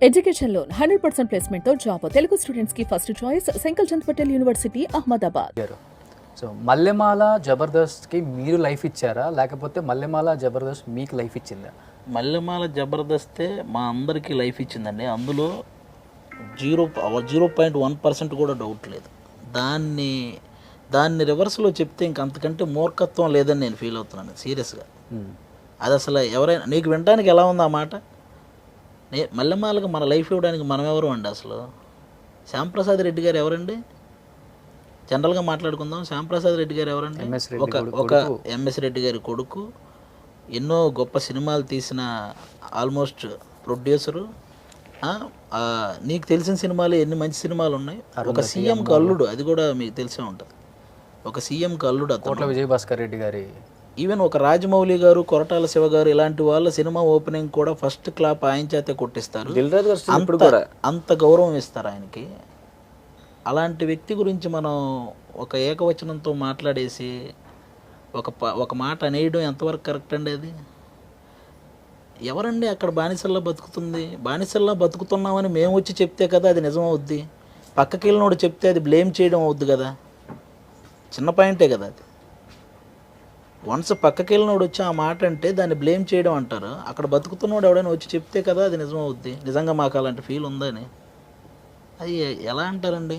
Education loan 100% placement తో job Telugu students కి first choice Sankal Chand Patel university Ahmedabad. So Mallemala జబర్దస్త్కి మీరు లైఫ్ ఇచ్చారా లేకపోతే మల్లెమాల జబర్దస్త్ మీకు లైఫ్ ఇచ్చిందా? మల్లెమాల జబర్దస్తే మా అందరికీ లైఫ్ ఇచ్చిందండి. అందులో 0.1% కూడా డౌట్ లేదు. దాన్ని రివర్స్లో చెప్తే ఇంకంతకంటే మూర్ఖత్వం లేదని నేను ఫీల్ అవుతున్నాను సీరియస్గా. అది అసలు ఎవరైనా నీకు వినడానికి ఎలా ఉంది ఆ మాట? మల్లెమాలకు మన లైఫ్ ఇవ్వడానికి మనం ఎవరు అండి? అసలు శ్యాంప్రసాద్ రెడ్డి గారు ఎవరండి? జనరల్గా మాట్లాడుకుందాం. శ్యాంప్రసాద్ రెడ్డి గారు ఎవరండి? ఒక ఎంఎస్ రెడ్డి గారి కొడుకు, ఎన్నో గొప్ప సినిమాలు తీసిన ఆల్మోస్ట్ ప్రొడ్యూసరు. నీకు తెలిసిన సినిమాలు ఎన్ని మంచి సినిమాలు ఉన్నాయి. ఒక సీఎంకి అల్లుడు, అది కూడా మీకు తెలిసే ఉంటుంది. ఒక సీఎంకి అల్లుడు కోట్ల విజయభాస్కర్ రెడ్డి గారి, ఈవెన్ ఒక రాజమౌళి గారు, కొరటాల శివ గారు ఇలాంటి వాళ్ళ సినిమా ఓపెనింగ్ కూడా ఫస్ట్ క్లాప్ ఆయన చేతే కొట్టిస్తారు. అంత గౌరవం ఇస్తారు ఆయనకి. అలాంటి వ్యక్తి గురించి మనం ఒక ఏకవచనంతో మాట్లాడేసి ఒక మాట అనేయడం ఎంతవరకు కరెక్ట్ అండి? అది ఎవరండి అక్కడ బానిసల్లా బతుకుతుంది? బానిసల్లా బతుకుతున్నామని మేము వచ్చి చెప్తే కదా అది నిజం అవుద్ది. పక్కకి వెళ్ళినోడు చెప్తే అది బ్లేమ్ చేయడం అవుద్ది కదా. చిన్న పాయింటే కదా అది. వన్స్ పక్కకి వెళ్ళినోడు వచ్చి ఆ మాట అంటే దాన్ని బ్లేమ్ చేయడం అంటారు. అక్కడ బతుకుతున్నోడు ఎవడైనా వచ్చి చెప్తే కదా అది నిజం అవుద్ది. నిజంగా మాకు అలాంటి ఫీల్ ఉందని అది ఎలా అంటారండి?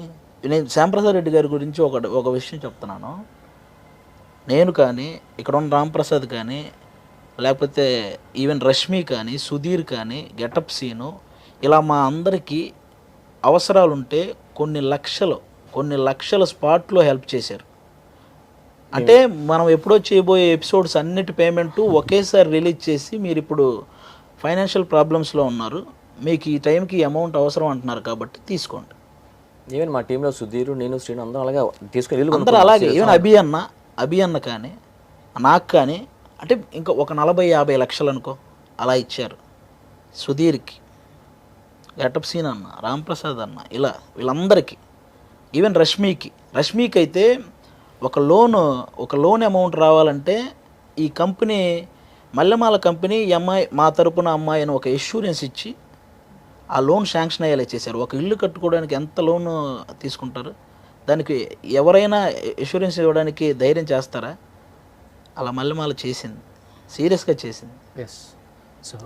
నేను శ్యాంప్రసాద్ రెడ్డి గారి గురించి ఒక విషయం చెప్తున్నాను. నేను కానీ, ఇక్కడ ఉన్న రాంప్రసాద్ కానీ, లేకపోతే ఈవెన్ రష్మి కానీ, సుధీర్ కానీ, గెటప్ సీను, ఇలా మా అందరికీ అవసరాలుంటే కొన్ని లక్షల స్పాట్లో హెల్ప్ చేశారు. అంటే మనం ఎప్పుడో చేయబోయే ఎపిసోడ్స్ అన్నిటి పేమెంటు ఒకేసారి రిలీజ్ చేసి మీరు ఇప్పుడు ఫైనాన్షియల్ ప్రాబ్లమ్స్లో ఉన్నారు, మీకు ఈ టైంకి అమౌంట్ అవసరం అంటున్నారు కాబట్టి తీసుకోండి. ఈవెన్ మా టీంలో సుధీర్, నేను, శ్రీను అందరం అలాగే తీసుకుని అందరూ అలాగే. ఈవెన్ అభి అన్న కానీ, నాకు కానీ, అంటే ఇంకా ఒక 40-50 లక్షలు అనుకో అలా ఇచ్చారు సుధీర్కి, గెటప్ సీన్ అన్న, రాంప్రసాద్ అన్న, ఇలా వీళ్ళందరికీ. ఈవెన్ రష్మికి అయితే ఒక లోన్ అమౌంట్ రావాలంటే ఈ కంపెనీ, మల్లెమాల కంపెనీ, ఈ అమ్మాయి మా తరపున అమ్మాయి అని ఒక ఇన్సూరెన్స్ ఇచ్చి ఆ లోన్ శాంక్షన్ అయ్యేలా చేశారు. ఒక ఇల్లు కట్టుకోవడానికి ఎంత లోన్ తీసుకుంటారు? దానికి ఎవరైనా ఇన్సూరెన్స్ ఇవ్వడానికి ధైర్యం చేస్తారా? అలా మల్లెమాల చేసింది, సీరియస్గా చేసింది. ఎస్. సో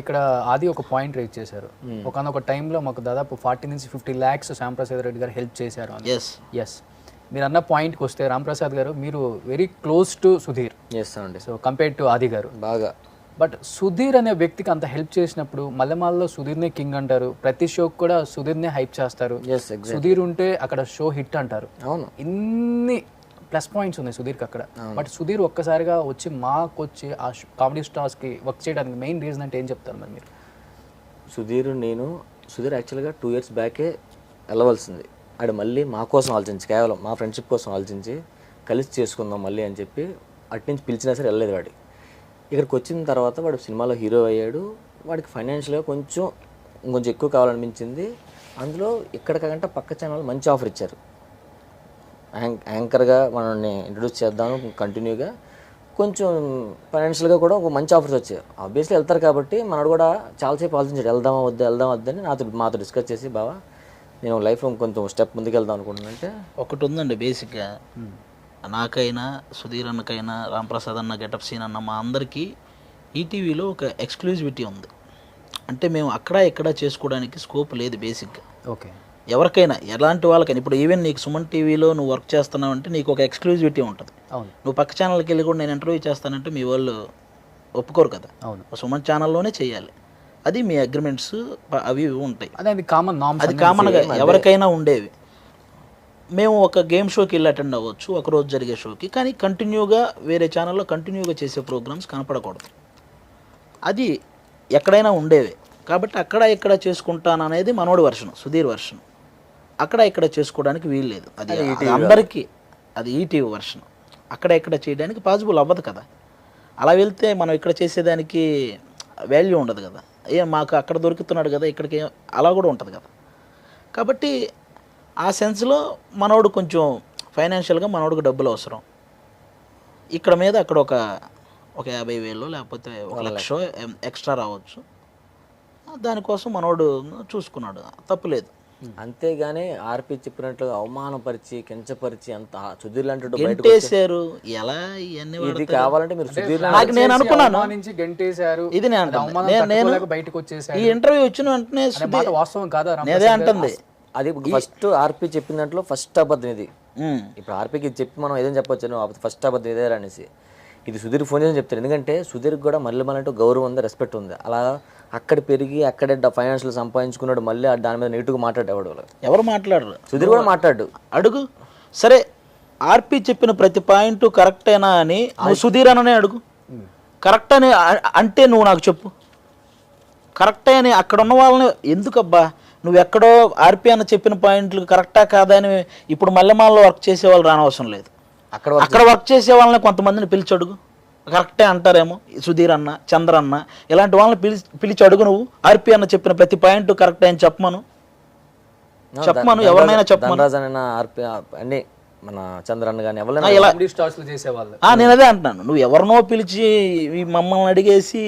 ఇక్కడ ఆది ఒక పాయింట్ రేజ్ చేశారు. ఒకనొక టైంలో మాకు దాదాపు 40 నుంచి 50 lakhs శ్యాంప్రసాద్ రెడ్డి గారు హెల్ప్ చేశారు అని. ఎస్. మీరు అన్న పాయింట్కి వస్తే రాంప్రసాద్ గారు, మీరు వెరీ క్లోజ్ టు సుధీర్. అండి. సో కంపేర్డ్ టు ఆది గారు బాగా. బట్ సుధీర్ అనే వ్యక్తికి అంత హెల్ప్ చేసినప్పుడు మల్లెమాలలో సుధీర్నే కింగ్ అంటారు, ప్రతి షోకి కూడా సుధీర్నే హైప్ చేస్తారు. సుధీర్ ఉంటే అక్కడ షో హిట్ అంటారు. అవును, ఇన్ని ప్లస్ పాయింట్స్ ఉన్నాయి సుధీర్కి అక్కడ. బట్ సుధీర్ ఒక్కసారిగా వచ్చి మాకొచ్చి ఆ కామెడీ స్టార్స్కి వర్క్ చేయడానికి మెయిన్ రీజన్ అంటే ఏం చెప్తారు మరి మీరు? సుధీర్ యాక్చువల్గా 2 years బ్యాకే వెళ్ళవలసింది. ఆడు మళ్ళీ మా కోసం ఆలోచించి, కేవలం మా ఫ్రెండ్షిప్ కోసం ఆలోచించి కలిసి చేసుకుందాం మళ్ళీ అని చెప్పి అట్నుంచి పిలిచినా సరే వెళ్ళలేదు. వాడికి ఇక్కడికి వచ్చిన తర్వాత వాడు సినిమాలో హీరో అయ్యాడు. వాడికి ఫైనాన్షియల్గా కొంచెం ఎక్కువ కావాలనిపించింది. అందులో ఇక్కడికంటే పక్క ఛానల్ మంచి ఆఫర్ ఇచ్చారు. యాంకర్గా మనల్ని ఇంట్రడ్యూస్ చేద్దాము కంటిన్యూగా, కొంచెం ఫైనాన్షియల్గా కూడా ఒక మంచి ఆఫర్స్ వచ్చాయి. ఆబ్వియస్లీ వెళ్తారు కాబట్టి మనడు కూడా చాలాసేపు ఆలోచించాడు, వెళ్దామా వద్దని మాతో డిస్కస్ చేసి, బావా నేను లైఫ్లో కొంచెం స్టెప్ ముందుకు వెళ్దాం అనుకుంటున్నానంటే ఒకటి ఉందండి బేసిక్గా. నాకైనా, సుధీర్ అన్నకైనా, రాంప్రసాద్ అన్న, గెటప్ సీన్ అన్న, మా అందరికీ ఈటీవీలో ఒక ఎక్స్క్లూజివిటీ ఉంది. అంటే మేము అక్కడ ఇక్కడ చేసుకోవడానికి స్కోప్ లేదు బేసిక్గా. ఓకే, ఎవరికైనా, ఎలాంటి వాళ్ళకైనా. ఇప్పుడు ఈవెన్ నీకు సుమన్ టీవీలో నువ్వు వర్క్ చేస్తున్నావు అంటే నీకు ఒక ఎక్స్క్లూజివిటీ ఉంటుంది. నువ్వు పక్క ఛానల్కి వెళ్ళి కూడా నేను ఇంటర్వ్యూ చేస్తానంటే మీ వాళ్ళు ఒప్పుకోరు కదా. సుమన్ ఛానల్లోనే చేయాలి. అది మీ అగ్రిమెంట్స్ అవి ఉంటాయి. అది కామన్గా ఎవరికైనా ఉండేవి. మేము ఒక గేమ్ షోకి వెళ్ళి అటెండ్ అవ్వచ్చు, ఒకరోజు జరిగే షోకి, కానీ కంటిన్యూగా వేరే ఛానల్లో కంటిన్యూగా చేసే ప్రోగ్రామ్స్ కనపడకూడదు. అది ఎక్కడైనా ఉండేవి. కాబట్టి అక్కడ ఇక్కడ చేసుకుంటాను అనేది మనోడి వర్షన్, సుధీర్ వర్షన్. అక్కడ ఇక్కడ చేసుకోవడానికి వీలు లేదు. అది అందరికీ, అది ఈటీవీ వర్షన్. అక్కడ ఇక్కడ చేయడానికి పాసిబుల్ అవ్వదు కదా. అలా వెళ్తే మనం ఇక్కడ చేసేదానికి వాల్యూ ఉండదు కదా. మాకు అక్కడ దొరుకుతున్నాడు కదా, ఇక్కడికి అలా కూడా ఉంటుంది కదా. కాబట్టి ఆ సెన్స్లో మనోడు కొంచెం ఫైనాన్షియల్గా మనోడికి డబ్బులు అవసరం. ఇక్కడ మీద అక్కడ ఒక 50,000 లేకపోతే 1,00,000 ఎక్స్ట్రా రావచ్చు. దానికోసం మనోడు చూసుకున్నాడు, తప్పులేదు. అంతేగాని ఆర్పి చెప్పినట్లు అవమానపరిచి కించపరిచి అంత సుధీర్ లాంటి వాడు బయటకు గెంటేశారు ఎలా ఇవన్నీ ఇది వాడతారు? కావాలంటే మీరు సుధీర్ నాకు నేను అనుకున్నాను నుంచి గంటేశారు, ఇది నేను అది అంటున్నా. అవమానం నేను తట్టుకోలేక బయటకు వచ్చేసాడు ఈ ఇంటర్వ్యూ వచ్చిన వెంటనే అనే మాట వాస్తవం కాదా నేనే అంటుంది. అది ఫస్ట్ ఆర్పి చెప్పిన దాంట్లో ఫస్ట్ అబద్ధం ఇది. ఇప్పుడు ఆర్పికి ఇది చెప్పి మనం ఏదైనా చెప్పొచ్చు, నువ్వు ఫస్ట్ అబద్ధం ఇదే అనేసి. ఇది సుధీర్ ఫోన్ చేసి చెప్తారు, ఎందుకంటే సుధీర్కి కూడా మళ్ళీ మళ్ళీ గౌరవం ఉంది, రెస్పెక్ట్ ఉంది. అలా అక్కడ పెరిగి అక్కడే ఫైనాన్షియల్ సంపాదించుకున్నాడు, మళ్ళీ దాని మీద నీటుగా మాట్లాడేవాడు. ఎవరు మాట్లాడరు, సుధీర్ కూడా మాట్లాడు. అడుగు. సరే ఆర్పి చెప్పిన ప్రతి పాయింట్ కరెక్టేనా అని నువ్వు సుధీర్ అననే అడుగు. కరెక్ట్ అని అంటే నువ్వు నాకు చెప్పు, కరెక్టే అని. అక్కడ ఉన్న వాళ్ళని ఎందుకబ్బా నువ్వు ఎక్కడో ఆర్పి అన్న చెప్పిన పాయింట్లు కరెక్టా కాదా అని ఇప్పుడు మల్లెమాలలో వర్క్ చేసే వాళ్ళు రానవసరం లేదు. అక్కడ వర్క్ చేసే వాళ్ళని కొంతమందిని పిలిచి అడుగు, కరెక్టే అంటారేమో. సుధీర్ అన్న, చంద్ర అన్న ఇలాంటి వాళ్ళని పిలిచి అడుగు. నువ్వు ఆర్పి అన్న చెప్పిన ప్రతి పాయింట్ కరెక్టే అని చెప్పమను, ఎవరినైనా చెప్పమను. ఆర్పి అన్ని మన చంద్రన్న కానీ ఎవరైనా చేసేవాళ్ళు. నేను అదే అంటున్నాను, నువ్వు ఎవరినో పిలిచి మమ్మల్ని అడిగేసి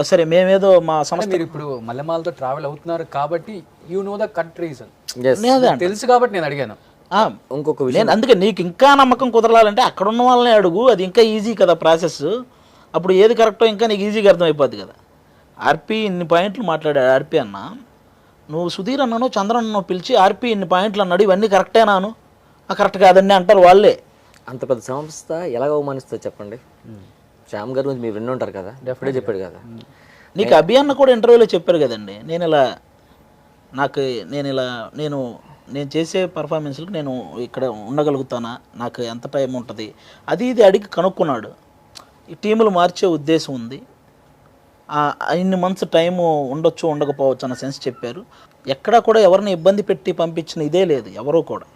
సరే మేమేదో మా సంస్థ. మీరు ఇప్పుడు మల్లెమాలతో ట్రావెల్ అవుతున్నారు కాబట్టి you know the correct reason తెలుసు కాబట్టి నేను అడిగాను. ఇంకొక విషయం, అందుకే నీకు ఇంకా నమ్మకం కుదరాలంటే అక్కడ ఉన్న వాళ్ళని అడుగు, అది ఇంకా ఈజీ కదా ప్రాసెస్. అప్పుడు ఏది కరెక్టో ఇంకా నీకు ఈజీగా అర్థమైపోద్ది కదా. ఆర్పి ఇన్ని పాయింట్లు మాట్లాడాడు ఆర్పి అన్న, నువ్వు సుధీర్ అన్నను చంద్రన్నను పిలిచి ఆర్పి ఇన్ని పాయింట్లు అన్నాడు, ఇవన్నీ కరెక్టేనాను, కరెక్ట్ కాదండి అంటారు వాళ్ళే. అంత పెద్ద సంస్థ ఎలాగ అవమానిస్తుంది చెప్పండి. శ్యామ్ గారి గురించి మీరు విని ఉంటారు కదా, డెఫినెట్గా చెప్పాడు కదా. నీకు అభియన్న కూడా ఇంటర్వ్యూలో చెప్పారు కదండి, నేను చేసే పర్ఫార్మెన్స్లకు నేను ఇక్కడ ఉండగలుగుతానా, నాకు ఎంత టైం ఉంటుంది, అది ఇది అడిగి కనుక్కున్నాడు. ఈ టీములు మార్చే ఉద్దేశం ఉంది, ఇన్ని మంత్స్ టైము ఉండొచ్చు ఉండకపోవచ్చు అన్న సెన్స్ చెప్పారు. ఎక్కడా కూడా ఎవరిని ఇబ్బంది పెట్టి పంపించిన ఇదే లేదు ఎవరో కూడా.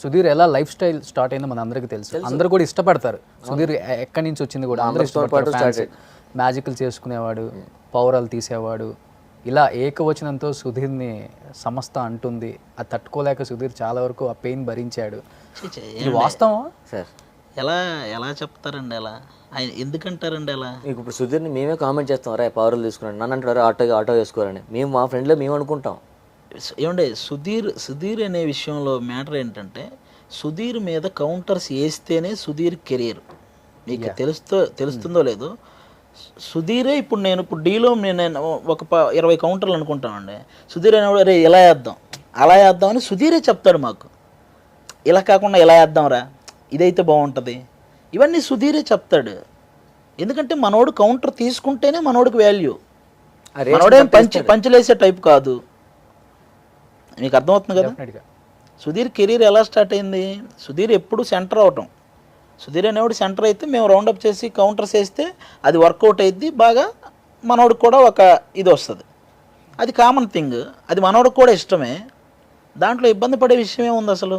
సుధీర్ ఎలా లైఫ్ స్టైల్ స్టార్ట్ అయిందో మన అందరికీ తెలుసు, అందరూ కూడా ఇష్టపడతారు. సుధీర్ ఎక్కడి నుంచి వచ్చింది కూడా అందరూ ఇష్టపడతారు. మ్యాజిక్లు చేసుకునేవాడు, పౌరాలు తీసేవాడు, ఇలా ఏకవచనంతో సుధీర్ని సమస్త అంటుంది. అది తట్టుకోలేక సుధీర్ చాలా వరకు ఆ పెయిన్ భరించాడు. ఇది వాస్తవం సార్. ఎలా చెప్తారండి, ఎలా ఆయన ఎందుకంటారండి అలా? మీకు ఇప్పుడు సుధీర్ని మేమే కామెంట్ చేస్తాం, రే పౌరాలు తీసుకున్నాడు, నన్ను అంటారు ఆటో వేసుకోవాలని. మేము మా ఫ్రెండ్లో మేము అనుకుంటాం. ఏమంటే సుధీర్ అనే విషయంలో మ్యాటర్ ఏంటంటే, సుధీర్ మీద కౌంటర్స్ వేస్తేనే సుధీర్ కెరీర్. మీకు తెలుస్తుందో లేదో, సుధీరే ఇప్పుడు డీలో నేను ఒక 20 కౌంటర్లు అనుకుంటానండి. సుధీర్ అనేవాడు రే ఇలా వేద్దాం అలా వేద్దాం అని సుధీరే చెప్తాడు మాకు. ఇలా కాకుండా ఇలా వేద్దాంరా, ఇదైతే బాగుంటుంది, ఇవన్నీ సుధీరే చెప్తాడు. ఎందుకంటే మనోడు కౌంటర్ తీసుకుంటేనే మనోడికి వాల్యూ. మనోడేం పంచలేసే టైప్ కాదు. మీకు అర్థమవుతుంది కదా. సుధీర్ కెరీర్ ఎలా స్టార్ట్ అయింది, సుధీర్ ఎప్పుడు సెంటర్ అవటం. సుధీర్ అనేవాడు సెంటర్ అయితే మేము రౌండప్ చేసి కౌంటర్స్ వేస్తే అది వర్కౌట్ అయ్యిద్ది బాగా, మనోడికి కూడా ఒక ఇది వస్తుంది. అది కామన్ థింగ్, అది మనోడికి కూడా ఇష్టమే. దాంట్లో ఇబ్బంది పడే విషయం ఏముంది అసలు?